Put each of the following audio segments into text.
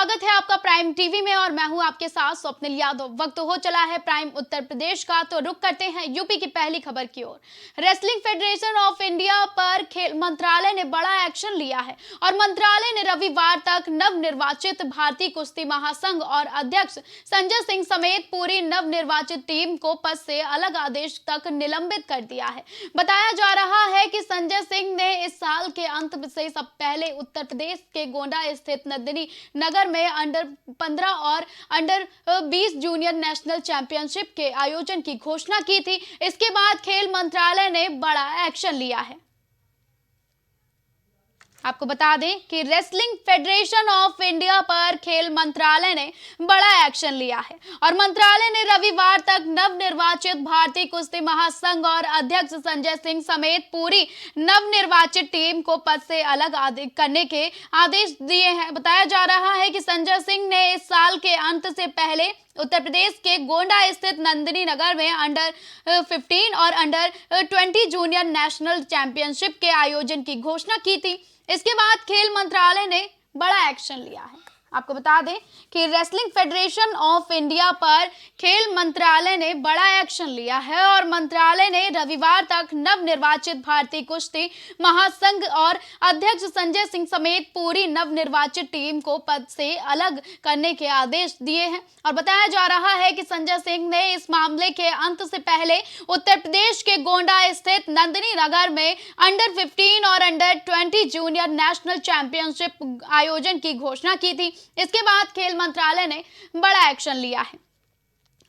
स्वागत है आपका प्राइम टीवी में और मैं हूं आपके साथ स्वप्निल यादव। वक्त हो चला है प्राइम उत्तर प्रदेश का, तो रुक करते हैं यूपी की पहली खबर की ओर। रेसलिंग फेडरेशन ऑफ इंडिया पर खेल मंत्रालय ने बड़ा एक्शन लिया है और मंत्रालय ने रविवार तक नवनिर्वाचित भारतीय कुश्ती महासंघ और अध्यक्ष संजय सिंह समेत पूरी नवनिर्वाचित टीम को पद से अलग आदेश तक निलंबित कर दिया है। बताया जा रहा है कि संजय सिंह ने इस साल के अंत से सब पहले उत्तर प्रदेश के गोंडा स्थित नंदिनी नगर में अंडर 15 और अंडर 20 जूनियर नेशनल चैंपियनशिप के आयोजन की घोषणा की थी। इसके बाद खेल मंत्रालय ने बड़ा एक्शन लिया है। आपको बता दें कि रेसलिंग फेडरेशन ऑफ इंडिया पर खेल मंत्रालय ने बड़ा एक्शन लिया है और मंत्रालय ने रविवार तक नवनिर्वाचित भारतीय कुश्ती महासंघ और अध्यक्ष संजय सिंह समेत पूरी नवनिर्वाचित टीम को पद से अलग करने के आदेश दिए हैं। बताया जा रहा है कि संजय सिंह ने इस साल के अंत से पहले उत्तर प्रदेश के गोंडा स्थित नंदिनी नगर में अंडर 15 और अंडर 20 जूनियर नेशनल चैंपियनशिप के आयोजन की घोषणा की थी। इसके बाद खेल मंत्रालय ने बड़ा एक्शन लिया है। आपको बता दें कि रेसलिंग फेडरेशन ऑफ इंडिया पर खेल मंत्रालय ने बड़ा एक्शन लिया है और मंत्रालय ने रविवार तक नवनिर्वाचित भारतीय कुश्ती महासंघ और अध्यक्ष संजय सिंह समेत पूरी नवनिर्वाचित टीम को पद से अलग करने के आदेश दिए हैं और बताया जा रहा है कि संजय सिंह ने इस मामले के अंत से पहले उत्तर प्रदेश के गोंडा स्थित नंदिनी नगर में अंडर 15 और अंडर 20 जूनियर नेशनल चैंपियनशिप आयोजन की घोषणा की थी। इसके बाद खेल मंत्रालय ने बड़ा एक्शन लिया है।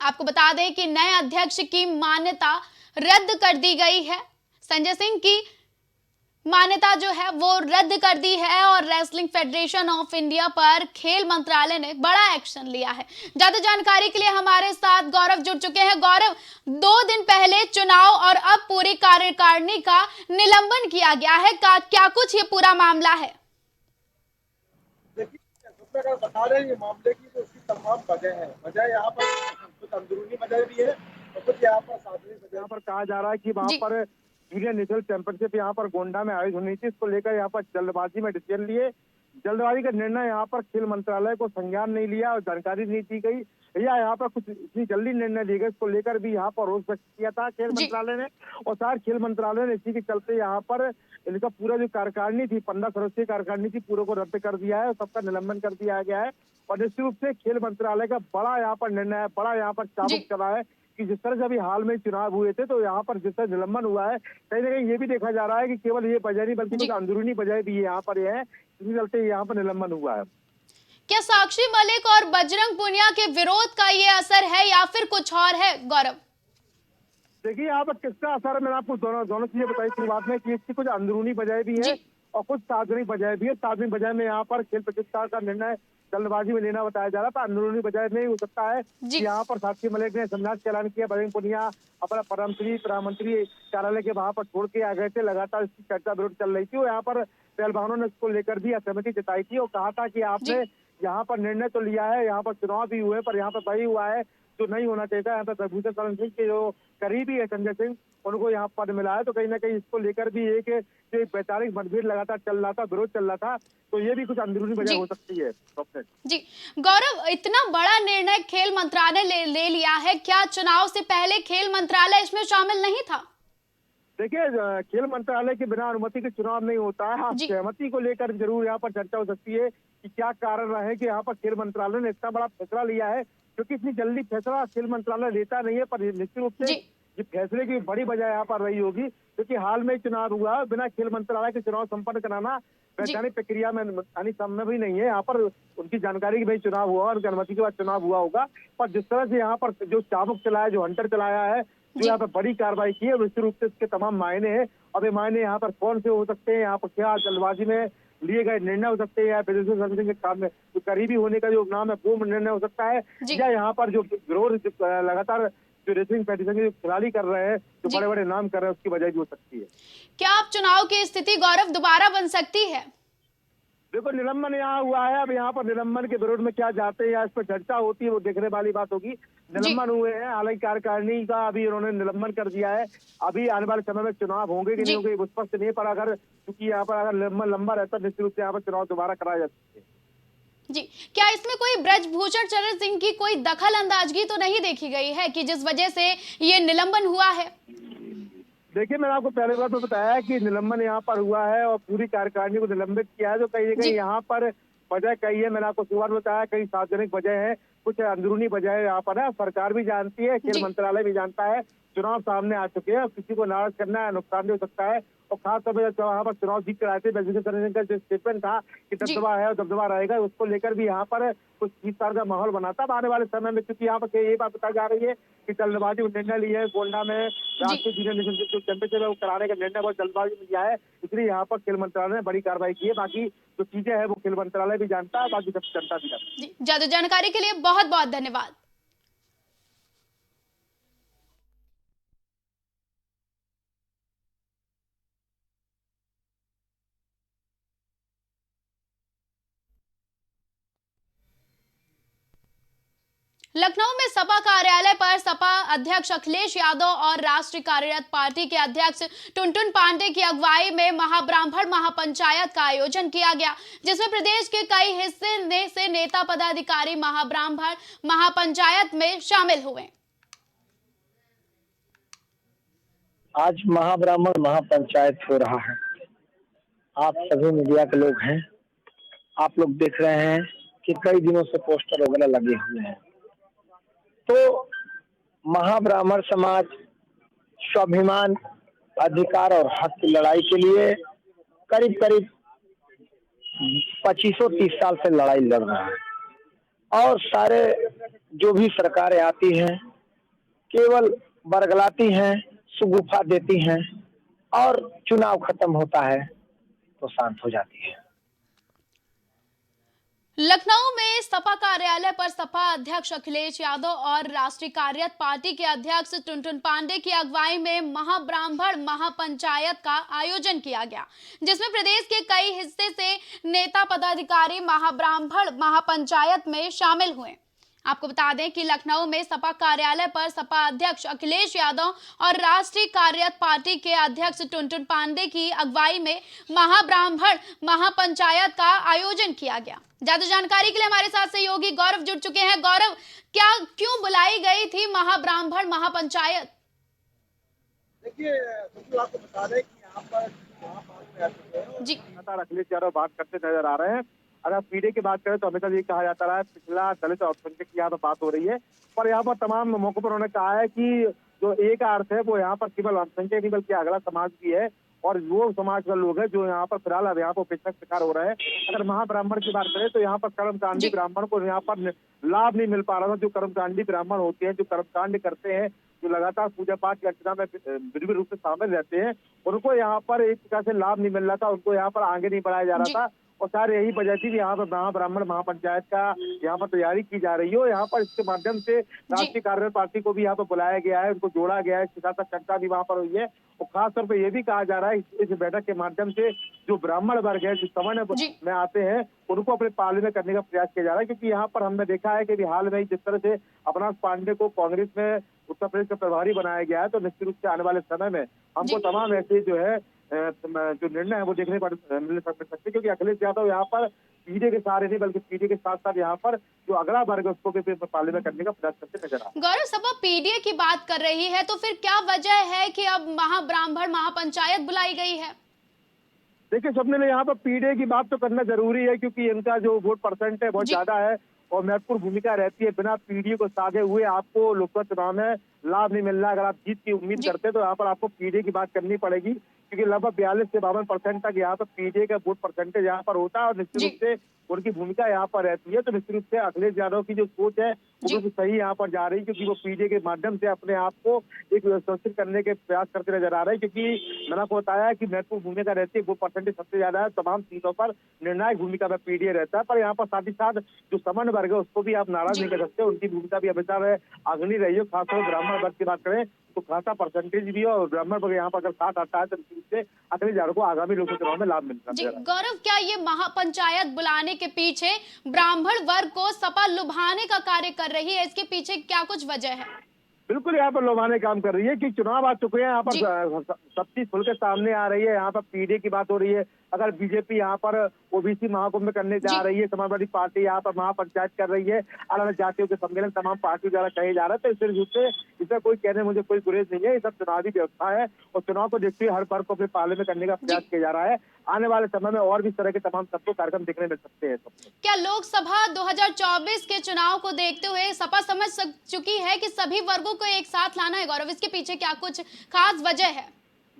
आपको बता दें कि नए अध्यक्ष की मान्यता रद्द कर दी गई है। संजय सिंह की मान्यता जो है वो रद्द कर दी है और रेसलिंग फेडरेशन ऑफ इंडिया पर खेल मंत्रालय ने बड़ा एक्शन लिया है। ज्यादा जानकारी के लिए हमारे साथ गौरव जुड़ चुके हैं। गौरव, 2 दिन पहले चुनाव और अब पूरी कार्यकारिणी का निलंबन किया गया है, क्या कुछ ये पूरा मामला है? अगर बता रहे हैं ये मामले की तो उसकी तमाम वजह है। वजह यहाँ पर कुछ अंदरूनी वजह भी है और कुछ यहाँ पर साधनी वजह। यहाँ पर कहा जा रहा है कि वहाँ पर जूनियर नेशनल चैंपियनशिप यहाँ पर गोंडा में आयोजित होनी थी। इसको लेकर यहाँ पर जल्दबाजी में डिसीजन लिए। जल्दबाजी का निर्णय यहाँ पर खेल मंत्रालय को संज्ञान नहीं लिया और जानकारी नहीं दी गई या यहाँ पर कुछ इतनी जल्दी निर्णय लिए गए, इसको लेकर भी यहाँ पर रोष व्यक्त किया था खेल मंत्रालय ने। और साथ खेल मंत्रालय ने इसी के चलते यहाँ पर इनका पूरा जो कार्यकारिणी थी, 15 सदस्यीय कार्यकारिणी थी, पूरे को रद्द कर दिया है और सबका निलंबन कर दिया गया है। और निश्चित रूप से खेल मंत्रालय का बड़ा यहाँ पर निर्णय है, बड़ा यहाँ पर चाबुक चला है कि जिस तरह से अभी हाल में चुनाव हुए थे तो यहाँ पर जिस तरह निलंबन हुआ है, कहीं ना कहीं ये भी देखा जा रहा है कि केवल ये वजह नहीं बल्कि कुछ अंदरूनी वजह भी यहाँ पर है, इसी चलते यहाँ पर निलंबन हुआ है। क्या साक्षी मलिक और बजरंग पुनिया के विरोध का ये असर है या फिर कुछ और है? गौरव, देखिए यहाँ पर किसका असर है, मैंने आपको दोनों चीजें बताई शुरुआत में कि इसकी कुछ अंदरूनी वजह भी है और कुछ सार्वजनिक वजह भी है। सार्वजनिक वजह में यहाँ पर खेल प्रतियोगिता का निर्णय जल्दबाजी में लेना बताया जा रहा था। अंदरूनी वजह में हो सकता है कि यहाँ पर साक्षी मलिक ने संन्यास का ऐलान किया, बजरंग पुनिया अपना प्रधानमंत्री कार्यालय के वहां पर छोड़ के आ गए थे। लगातार इसकी चर्चा विरोध चल रही थी और यहाँ पर पहलवानों ने इसको लेकर भी असहमति जताई थी और कहा था कि आपने यहाँ पर निर्णय तो लिया है, यहाँ पर चुनाव भी हुए पर यहाँ पर वही हुआ है जो नहीं होना चाहिए था। यहाँ पर प्रभूषण शरण सिंह के जो करीबी है संजय सिंह, उनको यहाँ पद मिला है, तो कहीं ना कहीं इसको लेकर भी एक वैचारिक मतभेद लगातार चल रहा था, विरोध चल रहा था, तो ये भी कुछ अंदरूनी वजह हो सकती है। जी गौरव, इतना बड़ा निर्णय खेल मंत्रालय ले लिया है, क्या चुनाव से पहले खेल मंत्रालय इसमें शामिल नहीं था? देखिए, खेल मंत्रालय के बिना अनुमति के चुनाव नहीं होता है। हाँ, सहमति को लेकर जरूर यहाँ पर चर्चा हो सकती है कि क्या कारण रहे कि यहाँ पर खेल मंत्रालय ने इतना बड़ा फैसला लिया है, क्योंकि इतनी जल्दी फैसला खेल मंत्रालय लेता नहीं है। पर निश्चित रूप से ये फैसले की बड़ी वजह यहाँ पर रही होगी क्योंकि हाल में चुनाव हुआ, बिना खेल मंत्रालय के चुनाव संपन्न कराना वैधानिक प्रक्रिया में संभव ही नहीं है। यहाँ पर उनकी जानकारी की भाई चुनाव हुआ और अनुमति के बाद चुनाव हुआ होगा, पर जिस तरह से यहाँ पर जो चाबुक चलाया, जो हंटर चलाया है, जो यहाँ पर बड़ी कार्रवाई की है, निश्चित रूप से इसके तमाम मायने हैं। अब ये मायने यहाँ पर कौन से हो सकते हैं, यहाँ पर क्या जल्दबाजी में लिए गए निर्णय हो सकते हैं या प्रदर्शन के काम में जो करीबी होने का जो नाम है वो निर्णय हो सकता है, या यहाँ पर जो विरोध लगातार जो रेसलिंग फेडरेशन के खिलाड़ी कर रहे हैं, जो बड़े बड़े नाम कर रहे हैं, उसकी वजह भी हो सकती है। क्या आप चुनाव की स्थिति गौरव दोबारा बन सकती है? देखो, निलंबन यहाँ हुआ है, अब यहाँ पर निलंबन के विरोध में क्या जाते हैं या इस पर चर्चा होती है वो देखने वाली बात होगी। निलंबन हुए हैं, हालांकि कार्यकारिणी का अभी उन्होंने निलंबन कर दिया है। अभी आने वाले समय में चुनाव होंगे कि नहीं होंगे वो स्पष्ट नहीं है, पर अगर क्योंकि यहाँ पर अगर निलंबन लंबा रहता है निश्चित रूप से यहाँ पर चुनाव दोबारा कराया जा सकते हैं। जी, क्या इसमें कोई ब्रजभूषण शरण सिंह की कोई दखल अंदाजगी तो नहीं देखी गई है कि जिस वजह से ये निलंबन हुआ है? देखिए, मैंने आपको पहले बार तो बताया कि निलंबन यहाँ पर हुआ है और पूरी कार्यकारिणी को निलंबित किया है। तो कहीं न कहीं जी, यहाँ पर वजह कई है, मैंने आपको शुरुआत में बताया, कई सार्वजनिक वजह है, कुछ अंदरूनी वजह है यहाँ पर है। सरकार भी जानती है, खेल जी, मंत्रालय भी जानता है, चुनाव सामने आ चुके हैं, किसी को नाराज करना है, नुकसान भी हो सकता है। और खास तौर पर जब वहाँ पर चुनाव जीत कर आए थे, ब्रजभूषण शरण सिंह का जो स्टेटमेंट था कि जी, दबदबा है और दबदबा रहेगा, उसको लेकर भी यहाँ पर कुछ खींचतान का माहौल बना था। अब आने वाले समय में क्योंकि यहाँ पर ये बात बताई जा रही है कि जल्दबाजी में निर्णय लिए है, गोंडा में जी। राष्ट्रीय जूनियर नेशनशिप जो चैंपियनशिप है वो कराने का निर्णय बहुत जल्दबाजी में लिया है, इसलिए यहाँ पर खेल मंत्रालय ने बड़ी कार्रवाई की है। बाकी जो चीजें हैं वो खेल मंत्रालय भी जानता है, बाकी सब जनता भी जानती है। जी, ज़्यादा जानकारी के लिए बहुत-बहुत धन्यवाद। लखनऊ में सपा कार्यालय पर सपा अध्यक्ष अखिलेश यादव और राष्ट्रीय कार्यरत पार्टी के अध्यक्ष टुनटुन पांडे की अगुवाई में महाब्राह्मण महापंचायत का आयोजन किया गया, जिसमें प्रदेश के कई हिस्से से नेता पदाधिकारी महाब्राह्मण महापंचायत में शामिल हुए। आज महाब्राह्मण महापंचायत हो रहा है। आप सभी मीडिया के लोग हैं। आप लोग देख रहे हैं कि कई दिनों से पोस्टर वगैरह लगे हुए हैं। तो महाब्राह्मण समाज स्वाभिमान, अधिकार और हक की लड़ाई के लिए करीब करीब 25-30 साल से लड़ाई लड़ रहा है। और सारे जो भी सरकारें आती हैं केवल बरगलाती हैं, सुगुफा देती हैं और चुनाव खत्म होता है तो शांत हो जाती है। लखनऊ में सपा कार्यालय पर सपा अध्यक्ष अखिलेश यादव और राष्ट्रीय कार्यरत पार्टी के अध्यक्ष टुनटुन पांडे की अगुवाई में महाब्राह्मण महापंचायत का आयोजन किया गया, जिसमें प्रदेश के कई हिस्से से नेता पदाधिकारी महाब्राह्मण महापंचायत में शामिल हुए। आपको बता दें कि लखनऊ में सपा कार्यालय पर सपा अध्यक्ष अखिलेश यादव और राष्ट्रीय कार्यरत पार्टी के अध्यक्ष टुनटुन पांडे की अगुवाई में महाब्राह्मण महापंचायत का आयोजन किया गया। ज्यादा जानकारी के लिए हमारे साथ सहयोगी गौरव जुड़ चुके हैं। गौरव, क्या क्यों बुलाई गई थी महाब्राह्मण महापंचायत? देखिए, बिल्कुल आपको बता दें कि यहाँ पर जी, लगातार अखिलेश यादव बात करते नजर आ रहे हैं। अगर पीढ़ी की बात करें तो हमेशा ये कहा जाता रहा है पिछला दलित अल्पसंख्यक की यहाँ पर बात हो रही है, पर यहाँ पर तमाम मौकों पर उन्होंने कहा है कि जो एक अर्थ है वो यहाँ पर केवल अल्पसंख्यक नहीं बल्कि अगला समाज भी है और वो समाज का लोग हैं जो यहाँ पर फिलहाल अब यहाँ पर उपेक्षा का शिकार हो रहे हैं। अगर महाब्राह्मण की बात करें तो यहाँ पर कर्मकांडी जी, ब्राह्मण को यहाँ पर लाभ नहीं मिल पा रहा था। जो कर्मकांडी ब्राह्मण होते हैं, जो कर्मकांड करते हैं, जो लगातार पूजा पाठ की अर्चना में विधिवत रूप से शामिल रहते हैं, उनको यहाँ पर एक प्रकार से लाभ नहीं मिल रहा था, उनको यहाँ पर आगे नहीं बढ़ाया जा जी, रहा था। और सारे यही वजह थी कि यहाँ पर महाब्राह्मण महापंचायत का यहाँ पर तैयारी की जा रही है। यहाँ पर इसके माध्यम से राष्ट्रीय कार्यरत पार्टी को भी यहाँ पर बुलाया गया है, उनको जोड़ा गया है, इसके साथ साथ चर्चा भी वहाँ पर हुई है। और खास तौर पर यह भी कहा जा रहा है इस बैठक के माध्यम से जो ब्राह्मण वर्ग है, जो सवर्ण जी, में आते हैं, उनको अपने पाले में करने का प्रयास किया जा रहा है। क्योंकि यहाँ पर हमने देखा है कि हाल में जिस तरह से अविनाश पांडे को कांग्रेस में उत्तर प्रदेश का प्रभारी बनाया गया है, तो निश्चित रूप से आने वाले समय में हमको जी, तमाम ऐसे जो है जो निर्णय है वो देखने पर मिल सकते, क्योंकि अखिलेश यादव यहाँ पर पीढ़ी के सहारे नहीं बल्कि पीढ़ी के साथ साथ यहाँ पर जो अगला वर्ग है उसको भी पाले में करने का प्रयास करते नजर आ रहा है। गौरव, सपा पीडीए की बात कर रही है, तो फिर क्या वजह है कि अब महाब्राह्मण महापंचायत बुलाई गई है? देखिए, सबने में यहाँ पर पीढ़ी की बात तो करना जरूरी है क्योंकि इनका जो वोट परसेंट है बहुत जी, ज्यादा है और महत्वपूर्ण भूमिका रहती है। बिना पीढ़ी को साधे हुए आपको लोकसभा चुनाव में लाभ नहीं मिल रहा। अगर आप जीत की उम्मीद जी, करते हैं तो यहाँ पर आपको पीढ़ी की बात करनी पड़ेगी, क्योंकि लगभग 42 से 52% तक यहाँ पर पीढ़ी का वोट परसेंटेज यहाँ पर होता है और निश्चित जी, रूप से उनकी भूमिका यहाँ पर रहती है। तो निश्चित रूप से अखिलेश यादव की जो सोच है वो जी, बिल्कुल सही यहाँ पर जा रही है, क्योंकि वो पीढ़ी के माध्यम से अपने आप को एक सुरक्षित करने के प्रयास करते नजर आ रहे हैं। क्योंकि मैंने आपको बताया कि महत्वपूर्ण भूमिका रहती है, वो परसेंटेज सबसे ज्यादा है, तमाम सीटों पर निर्णायक भूमिका में पीढ़ी रहता है। पर यहाँ पर साथ ही साथ जो सवर्ण वर्ग है उसको भी आप नाराज जी, नहीं कर सकते, उनकी भूमिका भी हमेशा अग्रणी रही है। खासतौर पर ब्राह्मण वर्ग की बात करें तो खासा परसेंटेज भी है और ब्राह्मण वर्ग यहाँ पर अगर साथ आता है तो निश्चित रूप से अखिलेश यादव को आगामी लोकसभा चुनाव में लाभ मिलता जी। है। गौरव, क्या ये महापंचायत बुलाने के पीछे ब्राह्मण वर्ग को सपा लुभाने का कार्य कर रही है? इसके पीछे क्या कुछ वजह है? बिल्कुल यहाँ पर लोभाने काम कर रही है कि चुनाव आ चुके हैं, यहाँ पर जी, सब चीज खुल के सामने आ रही है। यहाँ पर पीढ़ी की बात हो रही है, अगर बीजेपी यहाँ पर ओबीसी महाकुंभ करने जा रही है, समाजवादी पार्टी यहाँ पर महापंचायत कर रही है, अलग अलग जातियों के सम्मेलन तमाम पार्टियों द्वारा कहे जा रहे हैं, तो इस रूप से इसमें कोई कहने मुझे कोई गुरेज नहीं है। ये सब चुनावी व्यवस्था है और चुनाव को देखते हुए हर वर्ग को अपने पाले में करने का प्रयास किया जा रहा है। आने वाले समय में और भी इस तरह के तमाम सबको कार्यक्रम देखने मिल सकते हैं। क्या लोकसभा 2024 के चुनाव को देखते हुए सपा समझ चुकी है कि सभी वर्गों को एक साथ लाना है? गौरव, इसके पीछे क्या कुछ खास वजह है?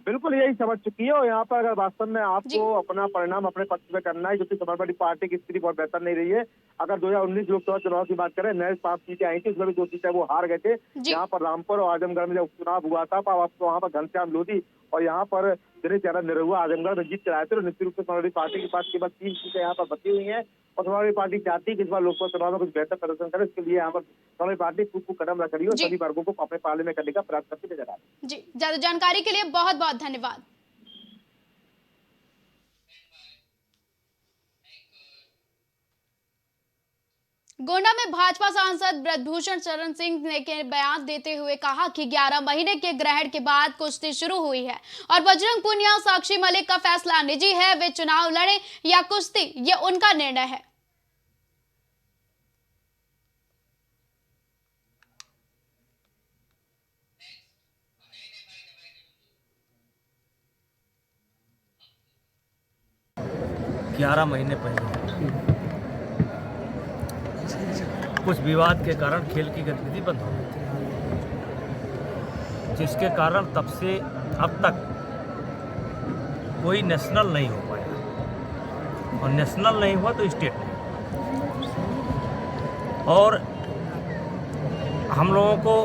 बिल्कुल यही समझ चुकी है और यहाँ पर अगर वास्तव में आपको अपना परिणाम अपने पक्ष में करना है, क्योंकि समाजवादी पार्टी की स्थिति बहुत बेहतर नहीं रही है। अगर 2019 लोकसभा चुनाव की बात करें, नए 5 सीटें आई थी, उसमें भी 2 सीटें वो हार गए थे। यहाँ पर रामपुर और आजमगढ़ में जब उपचुनाव हुआ था, आपको वहाँ पर घनश्याम लोधी और यहाँ पर दिनेश यादव निरहुआ आजमगढ़ में जीत चलाए थे। और निश्चित रूप से समाजवादी पार्टी के पास केवल 3 सीटें यहाँ पर बची हुई हैं और समाजवादी पार्टी चाहती है कि इस बार लोकसभा चुनाव में कुछ बेहतर प्रदर्शन करे। इसके लिए यहाँ पर समाजवादी पार्टी खूब कदम रख रही है और सभी वर्गों को अपने पाले में करने का प्रयास करती नजर आ रही है। जी, ज्यादा जानकारी के लिए बहुत बहुत धन्यवाद। गोंडा में भाजपा सांसद ब्रजभूषण शरण सिंह ने के बयान देते हुए कहा कि 11 महीने के ग्रहण के बाद कुश्ती शुरू हुई है और बजरंग पुनिया, साक्षी मलिक का फैसला निजी है। वे चुनाव लड़े या कुश्ती, ये उनका निर्णय है। ग्यारह महीने पहले कुछ विवाद के कारण खेल की गतिविधि बंद हो गई थी, जिसके कारण तब से अब तक कोई नेशनल नहीं हो पाया और नेशनल नहीं हुआ तो स्टेट नहीं। और हम लोगों को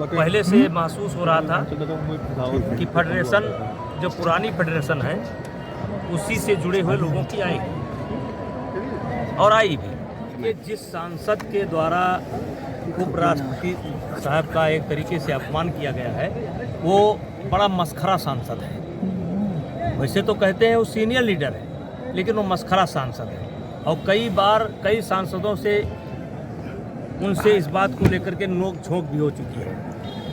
पहले से महसूस हो रहा था कि फेडरेशन जो पुरानी फेडरेशन है उसी से जुड़े हुए लोगों की आएगी और आई भी। कि जिस सांसद के द्वारा उपराष्ट्रपति साहब का एक तरीके से अपमान किया गया है, वो बड़ा मस्खरा सांसद है। वैसे तो कहते हैं वो सीनियर लीडर है, लेकिन वो मस्खरा सांसद है। और कई बार कई सांसदों से उनसे इस बात को लेकर के नोक झोंक भी हो चुकी है।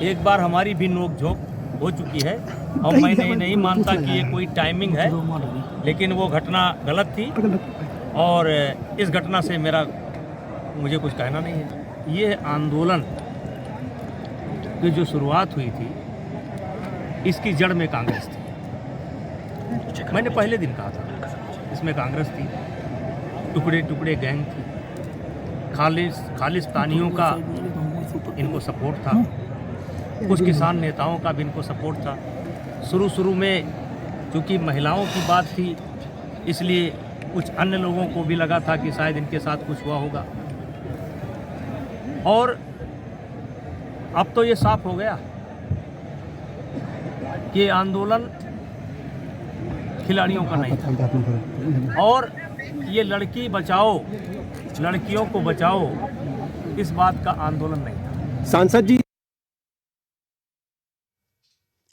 एक बार हमारी भी नोक झोंक हो चुकी है और मैं नहीं मानता कि ये कोई टाइमिंग है, लेकिन वो घटना गलत थी और इस घटना से मुझे कुछ कहना नहीं है। ये आंदोलन की जो शुरुआत हुई थी, इसकी जड़ में कांग्रेस थी। मैंने पहले दिन कहा था इसमें कांग्रेस थी, टुकड़े टुकड़े गैंग थी, खालिस्तानियों का इनको सपोर्ट था, कुछ किसान नेताओं का भी इनको सपोर्ट था। शुरू में क्योंकि महिलाओं की बात थी, इसलिए कुछ अन्य लोगों को भी लगा था कि शायद इनके साथ कुछ हुआ होगा। और अब तो ये साफ हो गया कि ये आंदोलन खिलाड़ियों का नहीं था और ये लड़की बचाओ, लड़कियों को बचाओ, इस बात का आंदोलन नहीं था। सांसद जी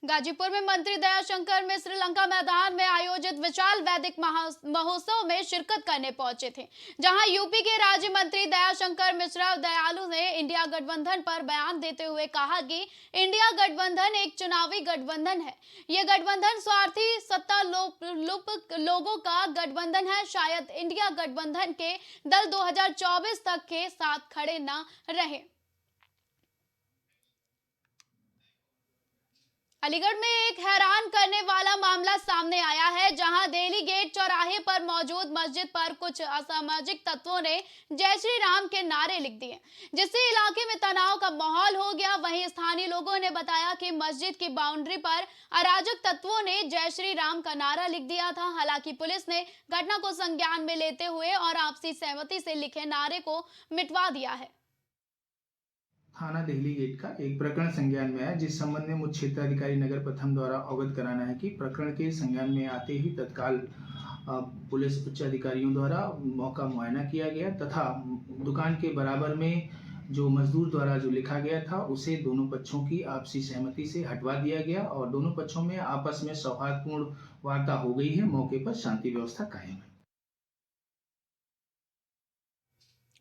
गाजीपुर में मंत्री दयाशंकर में श्रीलंका मैदान में आयोजित विशाल वैदिक महोत्सव में शिरकत करने पहुंचे थे, जहां यूपी के राज्य मंत्री दयाशंकर मिश्रा दयालु ने इंडिया गठबंधन पर बयान देते हुए कहा कि इंडिया गठबंधन एक चुनावी गठबंधन है। यह गठबंधन स्वार्थी सत्ता लुप लोगों का गठबंधन है। शायद इंडिया गठबंधन के दल 2024 तक के साथ खड़े न रहे। अलीगढ़ में एक हैरान करने वाला मामला सामने आया है, जहां दिल्ली गेट चौराहे पर मौजूद मस्जिद पर कुछ असामाजिक तत्वों ने जय श्री राम के नारे लिख दिए, जिससे इलाके में तनाव का माहौल हो गया। वहीं स्थानीय लोगों ने बताया कि मस्जिद की बाउंड्री पर अराजक तत्वों ने जय श्री राम का नारा लिख दिया था। हालांकि पुलिस ने घटना को संज्ञान में लेते हुए और आपसी सहमति से लिखे नारे को मिटवा दिया है। थाना दिल्ली गेट का एक प्रकरण संज्ञान में आया, जिस संबंध में मुख्य क्षेत्राधिकारी नगर प्रथम द्वारा अवगत कराना है कि प्रकरण के संज्ञान में आते ही तत्काल पुलिस उच्च अधिकारियों द्वारा मौका मुआयना किया गया तथा दुकान के बराबर में जो मजदूर द्वारा जो लिखा गया था उसे दोनों पक्षों की आपसी सहमति से हटवा दिया गया और दोनों पक्षों में आपस में सौहार्दपूर्ण वार्ता हो गई है। मौके पर शांति व्यवस्था कायम है।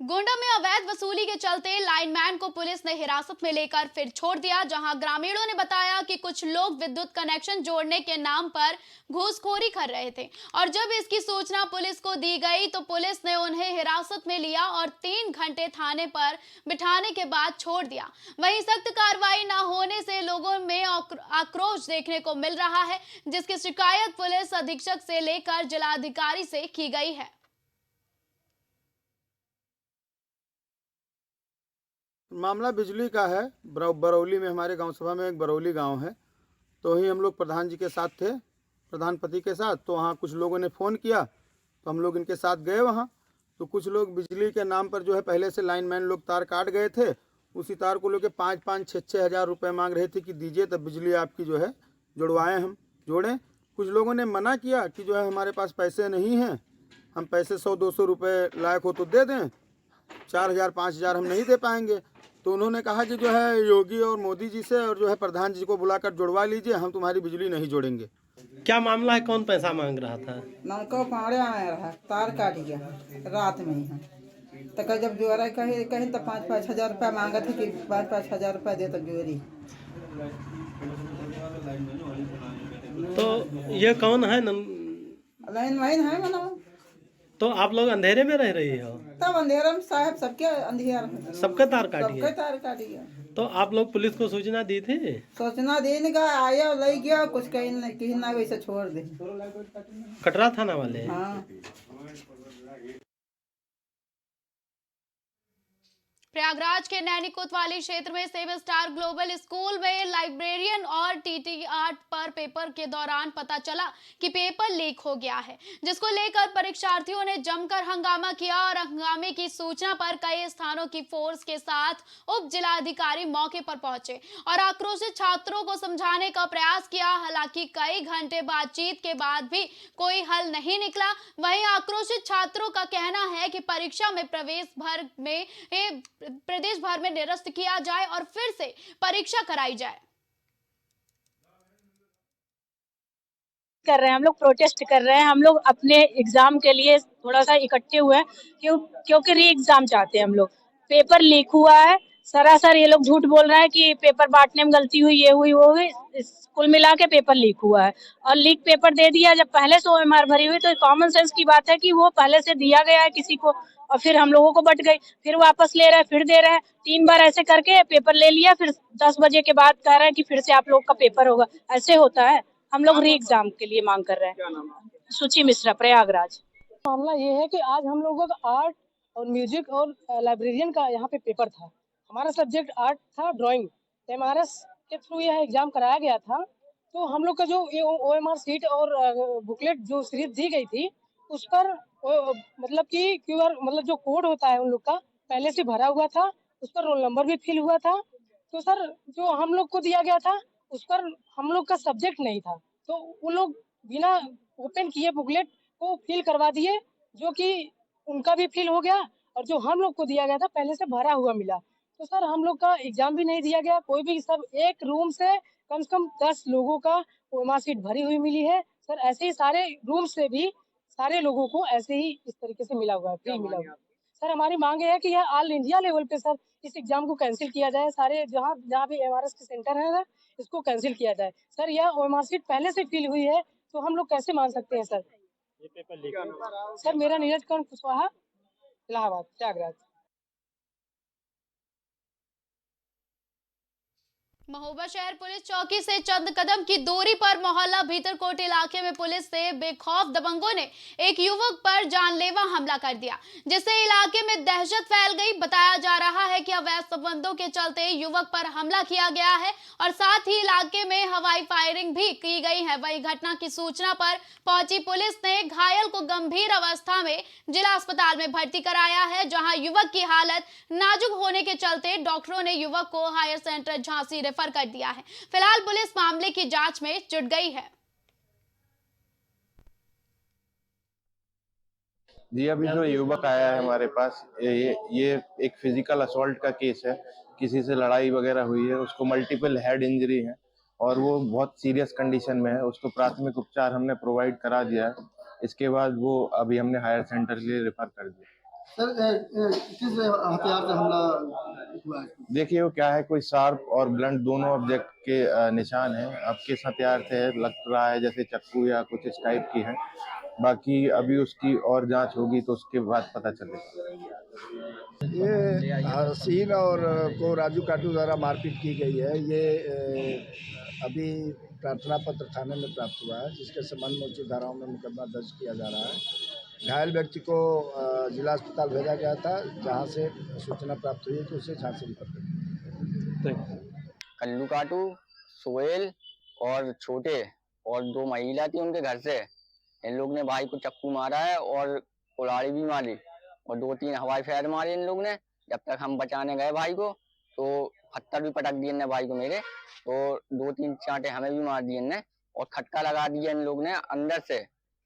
गोंडा में अवैध वसूली के चलते लाइनमैन को पुलिस ने हिरासत में लेकर फिर छोड़ दिया, जहां ग्रामीणों ने बताया कि कुछ लोग विद्युत कनेक्शन जोड़ने के नाम पर घूसखोरी कर रहे थे और जब इसकी सूचना पुलिस को दी गई तो पुलिस ने उन्हें हिरासत में लिया और 3 घंटे थाने पर बिठाने के बाद छोड़ दिया। वहीं सख्त कार्रवाई न होने से लोगों में आक्रोश देखने को मिल रहा है, जिसकी शिकायत पुलिस अधीक्षक से लेकर जिलाधिकारी से की गई है। मामला बिजली का है। बरौली में, हमारे गांव सभा में एक बरौली गांव है, तो ही हम लोग प्रधान जी के साथ थे, प्रधान पति के साथ। तो वहाँ कुछ लोगों ने फ़ोन किया तो हम लोग इनके साथ गए वहाँ। तो कुछ लोग बिजली के नाम पर जो है पहले से लाइनमैन लोग तार काट गए थे, उसी तार को लेकर 5-5, 6-6 हज़ार रुपये मांग रहे थे कि दीजिए तब बिजली आपकी जो है जुड़वाएँ, हम जोड़ें। कुछ लोगों ने मना किया कि जो है हमारे पास पैसे नहीं हैं, हम पैसे 100-200 रुपये लायक हो तो दे दें, 4,000-5,000 हम नहीं दे पाएंगे। तो उन्होंने कहा कि जो है योगी और मोदी जी से और जो है प्रधान जी को बुलाकर जुड़वा लीजिए, हम तुम्हारी बिजली नहीं जोड़ेंगे। क्या मामला है, कौन पैसा मांग रहा था? नलका पाड़े आया रहा, तार काट गया रात में ही है। तो कहीं जब जोड़ा कहीं तो 5-5 हज़ार रुपया मांगा था कि 5-5 हज़ार रुपया दे तो जोड़ी। तो ये कौन है? लाइन है मना। तो आप लोग अंधेरे में रह रही हो? तब अंधेरा में साहब सबके अंधेरा, सबका तार काट गया। सबके तार काट गया। तो आप लोग पुलिस को सूचना दी थी? सोचना देने का आया ले गया, कुछ कहीं ना वैसे छोड़ दे। कटरा थाना वाले? हाँ। प्रयागराज के नैनी कोतवाली क्षेत्र में सेव स्टार ग्लोबल स्कूल में लाइब्रेरियन और टीटी आर्ट पर पेपर के दौरान पता चला कि पेपर लीक हो गया है, जिसको लेकर परीक्षार्थियों ने जमकर हंगामा किया और हंगामे की सूचना पर कई स्थानों की फोर्स के साथ उप जिलाधिकारी मौके पर पहुंचे और आक्रोशित छात्रों को समझाने का प्रयास किया। हालांकि कई घंटे बातचीत के बाद भी कोई हल नहीं निकला। वहीं आक्रोशित छात्रों का कहना है कि परीक्षा में प्रदेश भर में निरस्त किया जाए और फिर से परीक्षा कराई जाए। कर रहे हैं हम लोग, प्रोटेस्ट कर रहे हैं हम लोग अपने एग्जाम के लिए थोड़ा सा इकट्ठे हुए हैं, क्योंकि री एग्जाम चाहते हैं हम लोग। पेपर लीक हुआ है, सरासर ये लोग झूठ बोल रहे हैं कि पेपर बांटने में गलती हुई, ये हुई वो हुई, कुल मिला के पेपर लीक हुआ है और लीक पेपर दे दिया। जब पहले से OMR भरी हुई तो कॉमन सेंस की बात है कि वो पहले से दिया गया है किसी को और फिर हम लोगों को बट गई, फिर वापस ले रहे हैं, फिर दे रहे हैं। 3 बार ऐसे करके पेपर ले लिया, फिर 10 बजे के बाद कह रहे हैं कि फिर से आप लोग का पेपर होगा। ऐसे होता है। हम लोग री एग्जाम के लिए मांग कर रहे हैं। सुची मिश्रा, प्रयागराज। मामला ये है कि आज हम लोगों का आर्ट और म्यूजिक और लाइब्रेरियन का यहाँ पे पेपर था। हमारा सब्जेक्ट आर्ट था, ड्राइंग। MRS के थ्रू यह एग्जाम कराया गया था। तो हम लोग का जो ये OMR सीट और बुकलेट जो सीरीज दी गई थी, उस पर मतलब कि QR मतलब जो कोड होता है उन लोग का पहले से भरा हुआ था, उस पर रोल नंबर भी फिल हुआ था। तो सर जो हम लोग को दिया गया था उस पर हम लोग का सब्जेक्ट नहीं था, तो वो लोग बिना ओपन किए बुकलेट को फिल करवा दिए, जो कि उनका भी फिल हो गया और जो हम लोग को दिया गया था पहले से भरा हुआ मिला। तो सर हम लोग का एग्जाम भी नहीं दिया गया, कोई भी। सब एक रूम से कम 10 लोगों का OMR सीट भरी हुई मिली है सर। ऐसे ही सारे रूम से भी सारे लोगों को ऐसे ही इस तरीके से मिला हुआ है, फ्री मिला हुआ है। सर हमारी मांग है कि यह ऑल इंडिया लेवल पे सर इस एग्जाम को कैंसिल किया जाए। सारे जहाँ भी MRS के सेंटर है सर, इसको कैंसिल किया जाए। सर यह OMR सीट पहले से फिल हुई है, तो हम लोग कैसे मान सकते हैं सर? ये पेपर लीक। सर मेरा नीरज कर्ण कुशवाहा, इलाहाबाद, प्रयागराज। महोबा शहर पुलिस चौकी से चंद कदम की दूरी पर मोहल्ला भीतरकोट इलाके में पुलिस से बेखौफ दबंगों ने एक युवक पर जानलेवा हमला कर दिया, जिससे इलाके में दहशत फैल गई। बताया जा रहा है कि अवैध संबंधों के चलते युवक पर हमला किया गया है और साथ ही इलाके में हवाई फायरिंग भी की गई है। वही घटना की सूचना पर पहुंची पुलिस ने घायल को गंभीर अवस्था में जिला अस्पताल में भर्ती कराया है, जहां युवक की हालत नाजुक होने के चलते डॉक्टरों ने युवक को हायर सेंटर झांसी रेफर कर दिया है। फिलहाल पुलिस मामले की जांच में जुट गई है। जी, अभी जो युवक आया है हमारे पास, ये एक फिजिकल असॉल्ट का केस है। किसी से लड़ाई वगैरह हुई है, उसको मल्टीपल हेड इंजरी है और वो बहुत सीरियस कंडीशन में है। उसको प्राथमिक उपचार हमने प्रोवाइड करा दिया है। इसके बाद वो अभी हमने हायर सेंटर के लिए रेफर कर दिया। सर किस हथियार से हमला हुआ है? देखिए वो क्या है, कोई शार्प और ब्लंट दोनों ऑब्जेक्ट के निशान हैं। अब किस हथियार से है, लग रहा है जैसे चाकू या कुछ इस टाइप की है। बाकी अभी उसकी और जांच होगी तो उसके बाद पता चलेगा। ये हसीन और को राजू काटू द्वारा मारपीट की गई है। ये अभी प्रार्थना पत्र थाने में प्राप्त हुआ है, जिसके संबंध में उचित धाराओं में मुकदमा दर्ज किया जा रहा है। घायल व्यक्ति को जिला अस्पताल भेजा गया था, जहां से सूचना प्राप्त हुई है कि उसे झांसी रिफर कर दिया। कल्लू काटू, सोहेल और छोटे और 2 महिला थी उनके घर से, इन लोग ने भाई को चक्कू मारा है और कुल्हाड़ी भी मारी और 2-3 हवाई फायर मारे इन लोग ने। जब तक हम बचाने गए भाई को तो पत्थर भी पटक दिए ने भाई को मेरे, तो 2-3 चांटे हमें भी मार दिए ने और खटका लगा दिया इन लोग ने अंदर से,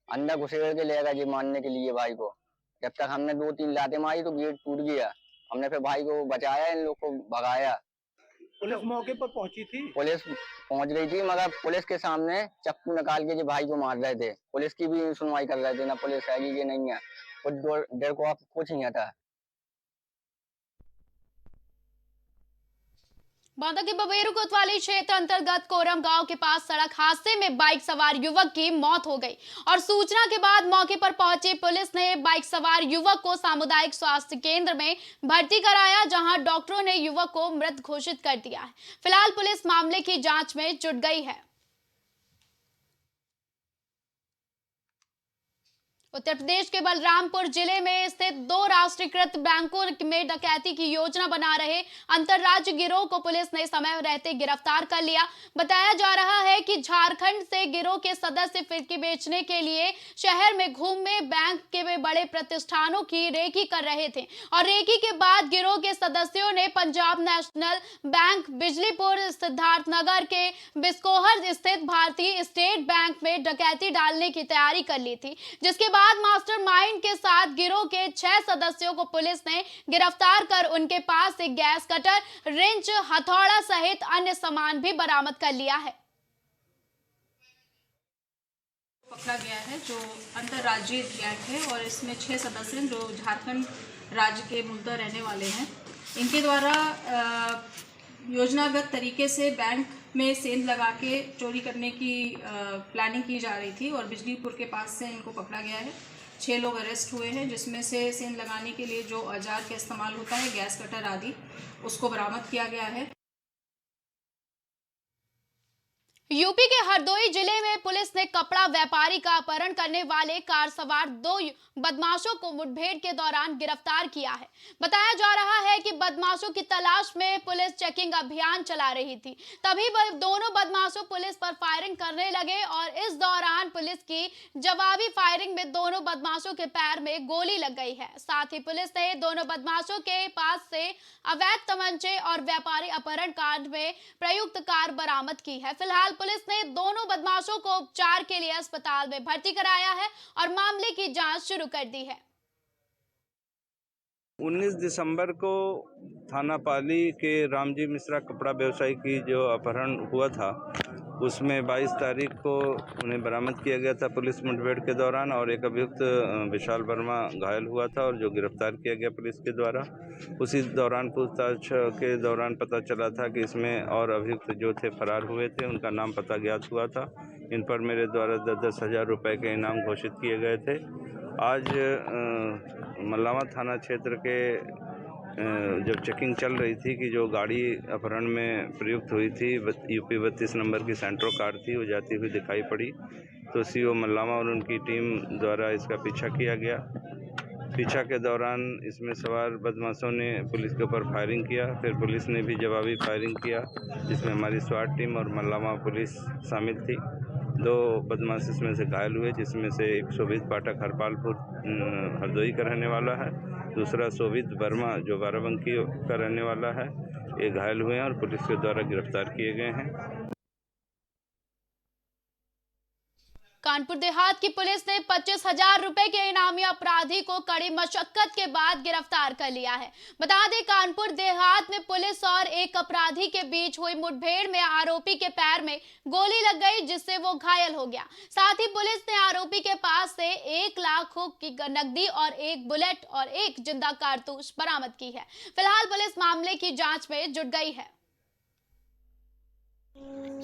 अंदर घुसेड़ के ले गए जी मारने के लिए भाई को। जब तक हमने 2-3 लाते मारी तो गेट टूट गया। हमने फिर भाई को बचाया, इन लोग को भगाया। पुलिस मौके पर पहुंची थी? पुलिस पहुंच रही थी, मगर पुलिस के सामने चक्कू निकाल के जो भाई को मार रहे थे। पुलिस की भी सुनवाई कर रहे थे, ना पुलिस है कि नहीं है, कुछ देर को आप कुछ नहीं आता। बांदा के बबेरू कोतवाली क्षेत्र अंतर्गत कोरम गांव के पास सड़क हादसे में बाइक सवार युवक की मौत हो गई और सूचना के बाद मौके पर पहुंची पुलिस ने बाइक सवार युवक को सामुदायिक स्वास्थ्य केंद्र में भर्ती कराया, जहां डॉक्टरों ने युवक को मृत घोषित कर दिया है। फिलहाल पुलिस मामले की जांच में जुट गई है। उत्तर प्रदेश के बलरामपुर जिले में स्थित 2 राष्ट्रीयकृत बैंकों में डकैती की योजना बना रहे अंतर्राज्यीय गिरोह को पुलिस ने समय रहते गिरफ्तार कर लिया। बताया जा रहा है कि झारखंड से गिरोह के सदस्य फिरकी बेचने के लिए शहर में घूमे बैंक के बड़े प्रतिष्ठानों की रेकी कर रहे थे और रेकी के बाद गिरोह के सदस्यों ने पंजाब नेशनल बैंक, बिजलीपुर, सिद्धार्थनगर के बिस्कोहर स्थित भारतीय स्टेट बैंक में डकैती डालने की तैयारी कर ली थी, जिसके बाद मास्टरमाइंड के साथ गिरोह के 6 सदस्यों को पुलिस ने गिरफ्तार कर उनके पास से गैस कटर, रिंच, हथौड़ा सहित अन्य सामान भी बरामद कर लिया है। पकड़ा गया है जो अंतर्राज्यीय गैंग है और इसमें 6 सदस्य हैं जो झारखंड राज्य के मूलतः रहने वाले हैं। इनके द्वारा योजनागत तरीके से बैंक में सेंध लगा के चोरी करने की प्लानिंग की जा रही थी और बिजलीपुर के पास से इनको पकड़ा गया है। 6 लोग अरेस्ट हुए हैं, जिसमें से सेंध लगाने के लिए जो औजार का इस्तेमाल होता है, गैस कटर आदि, उसको बरामद किया गया है। यूपी के हरदोई जिले में पुलिस ने कपड़ा व्यापारी का अपहरण करने वाले कार सवार 2 बदमाशों को मुठभेड़ के दौरान गिरफ्तार किया है। बताया जा रहा है कि बदमाशों की तलाश में पुलिस चेकिंग अभियान चला रही थी, तभी दोनों बदमाशों पुलिस पर फायरिंग करने लगे और इस दौरान पुलिस की जवाबी फायरिंग में दोनों बदमाशों के पैर में गोली लग गई है। साथ ही पुलिस ने दोनों बदमाशों के पास से अवैध तमंचे और व्यापारी अपहरण कांड में प्रयुक्त कार बरामद की है। फिलहाल पुलिस ने दोनों बदमाशों को उपचार के लिए अस्पताल में भर्ती कराया है और मामले की जांच शुरू कर दी है। 19 दिसंबर को थाना पाली के रामजी मिश्रा कपड़ा व्यवसायी की जो अपहरण हुआ था, उसमें 22 तारीख को उन्हें बरामद किया गया था पुलिस मुठभेड़ के दौरान और एक अभियुक्त विशाल वर्मा घायल हुआ था और जो गिरफ्तार किया गया पुलिस के द्वारा। उसी दौरान पूछताछ के दौरान पता चला था कि इसमें और अभियुक्त जो थे फरार हुए थे, उनका नाम पता ज्ञात हुआ था। इन पर मेरे द्वारा 10-10 हज़ार रुपये के इनाम घोषित किए गए थे। आज मल्लावा थाना क्षेत्र के जब चेकिंग चल रही थी कि जो गाड़ी अपहरण में प्रयुक्त हुई थी यूपी 32 नंबर की सेंट्रो कार थी, वो जाती हुई दिखाई पड़ी, तो सीओ मल्लावा और उनकी टीम द्वारा इसका पीछा किया गया। पीछा के दौरान इसमें सवार बदमाशों ने पुलिस के ऊपर फायरिंग किया, फिर पुलिस ने भी जवाबी फायरिंग किया, जिसमें हमारी स्वाट टीम और मल्लावा पुलिस शामिल थी। 2 बदमाश इसमें से घायल हुए, जिसमें से एक शोभित पाठक हरपालपुर हरदोई का रहने वाला है, दूसरा शोभित वर्मा जो बाराबंकी का रहने वाला है। ये घायल हुए हैं और पुलिस के द्वारा गिरफ्तार किए गए हैं। कानपुर देहात की पुलिस ने 25,000 रुपए के इनामी अपराधी को कड़ी मशक्कत के बाद गिरफ्तार कर लिया है। बता दें, कानपुर देहात में पुलिस और एक अपराधी के बीच हुई मुठभेड़ में आरोपी के पैर में गोली लग गई, जिससे वो घायल हो गया। साथ ही पुलिस ने आरोपी के पास से 1 लाख की नकदी और 1 बुलेट और 1 जिंदा कारतूस बरामद की है। फिलहाल पुलिस मामले की जांच में जुट गई है।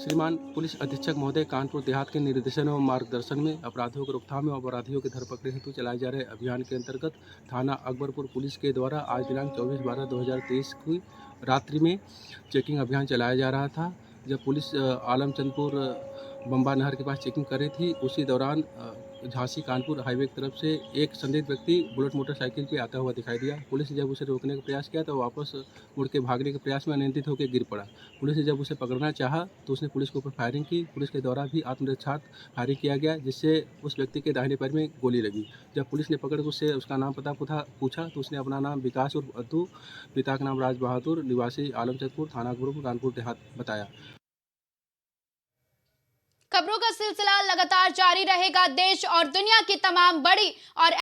श्रीमान पुलिस अधीक्षक महोदय, कानपुर देहात के निर्देशन एवं मार्गदर्शन में अपराधियों की रोकथाम एवं अपराधियों की धरपकड़ हेतु चलाए जा रहे अभियान के अंतर्गत थाना अकबरपुर पुलिस के द्वारा आज दिनांक 24/12/2023 की रात्रि में चेकिंग अभियान चलाया जा रहा था। जब पुलिस आलमचंदपुर बम्बा नहर के पास चेकिंग कर रही थी, उसी दौरान झांसी कानपुर हाईवे की तरफ से एक संदिग्ध व्यक्ति बुलेट मोटरसाइकिल पे आता हुआ दिखाई दिया। पुलिस ने जब उसे रोकने का प्रयास किया तो वापस मुड़ के भागने के प्रयास में अनियंत्रित होकर गिर पड़ा। पुलिस ने जब उसे पकड़ना चाहा तो उसने पुलिस के ऊपर फायरिंग की। पुलिस के द्वारा भी आत्मरक्षार्थ फायरिंग किया गया, जिससे उस व्यक्ति के दाहिने पैर में गोली लगी। जब पुलिस ने पकड़ उससे उसका नाम पता पूछा तो उसने अपना नाम विकास और अद्दू, पिता का नाम राज बहादुर, निवासी आलमचंदपुर, थाना अकबरपुर, कानपुर देहात बताया। खबरों का सिलसिला लगातार जारी रहेगा। देश और दुनिया की तमाम बड़ी और